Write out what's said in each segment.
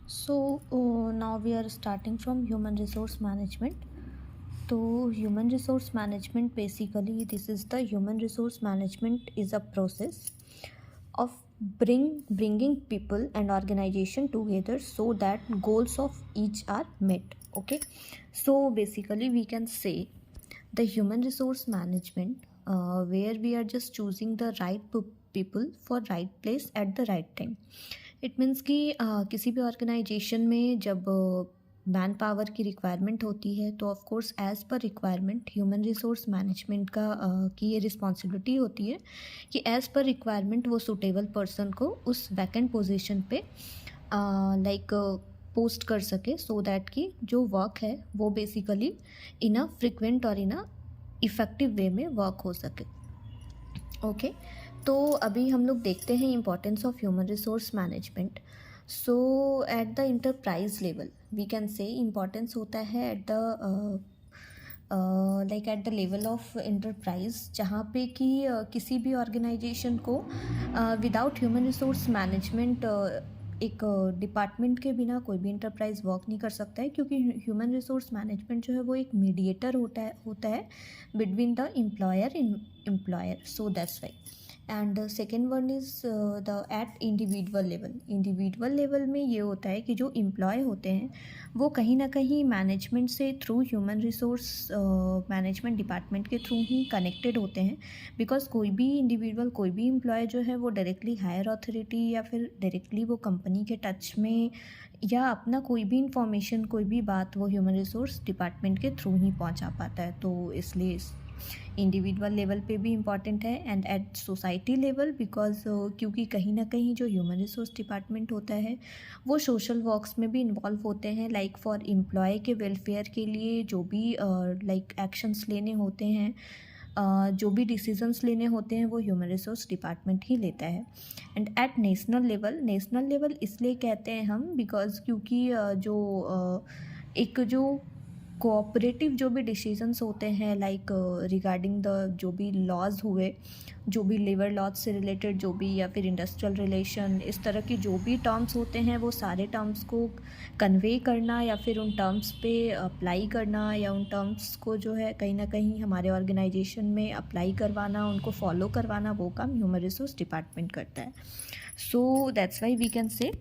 Now we are starting from human resource management. So human resource management, basically this is the human resource management is a process of bringing people and organization together so that goals of each are met. Okay, so basically we can say the human resource management, where we are just choosing the right people for right place at the right time. It means कि किसी भी organisation में जब man power की requirement होती है तो of course as per requirement human resource management का की ये रिस्पॉन्सिबिलिटी होती है कि एज़ पर रिक्वायरमेंट वो सूटेबल पर्सन को उस वैकेंट पोजीशन पे लाइक पोस्ट कर सके, सो दैट कि जो वर्क है वो बेसिकली इन अ फ्रिक्वेंट और इन अ इफ़ेक्टिव वे में वर्क हो सके. ओके, तो अभी हम लोग देखते हैं importance of human resource management. So at the enterprise level we can say importance होता है at the like at the level of enterprise, जहाँ पे कि किसी भी ऑर्गेनाइजेशन को विदाउट ह्यूमन रिसोर्स मैनेजमेंट एक डिपार्टमेंट के बिना कोई भी इंटरप्राइज वर्क नहीं कर सकता है, क्योंकि ह्यूमन रिसोर्स मैनेजमेंट जो है वो एक मीडिएटर होता है between the employer in employer. So that's Y. And second one is the eight individual level में ये होता है कि जो एम्प्लॉय होते हैं वो कहीं ना कहीं मैनेजमेंट से through human resource management department के थ्रू ही कनेक्टेड होते हैं. बिकॉज कोई भी इंडिविजुअल, कोई भी एम्प्लॉय जो है वो डायरेक्टली हायर अथॉरिटी या फिर डायरेक्टली वो कंपनी के टच में या अपना कोई भी इंफॉर्मेशन, कोई भी बात वो ह्यूमन रिसोर्स डिपार्टमेंट के थ्रू ही पहुंचा पाता है. तो इसलिए इंडिविजुअल लेवल पे भी इम्पॉर्टेंट है and eight society level, because क्योंकि कहीं ना कहीं जो ह्यूमन रिसोर्स डिपार्टमेंट होता है वो सोशल वर्क्स में भी इन्वॉल्व होते हैं. लाइक फॉर एम्प्लॉय के वेलफेयर के लिए जो भी लाइक एक्शंस लेने होते हैं, जो भी डिसीजंस लेने होते हैं वो ह्यूमन रिसोर्स डिपार्टमेंट ही लेता है. एंड एट नेशनल लेवल इसलिए कहते हैं हम बिकॉज क्योंकि एक जो कोऑपरेटिव जो भी डिसीजंस होते हैं लाइक रिगार्डिंग द जो भी लॉज हुए, जो भी लेबर लॉज से रिलेटेड जो भी या फिर इंडस्ट्रियल रिलेशन, इस तरह की जो भी टर्म्स होते हैं वो सारे टर्म्स को कन्वे करना या फिर उन टर्म्स पे अप्लाई करना या उन टर्म्स को जो है कहीं ना कहीं हमारे ऑर्गेनाइजेशन में अप्लाई करवाना, उनको फॉलो करवाना, वो काम ह्यूमन रिसोर्स डिपार्टमेंट करता है. So that's why we can say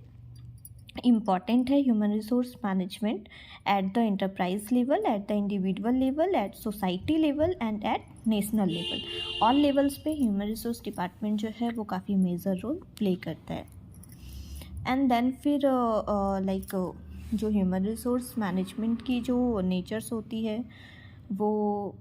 important है human resource management at the enterprise level, at the individual level, at society level and at national level. All levels पे human resource department जो है वो काफ़ी major role play करता है. And then फिर like जो ह्यूमन रिसोर्स मैनेजमेंट की जो नेचर्स होती है वो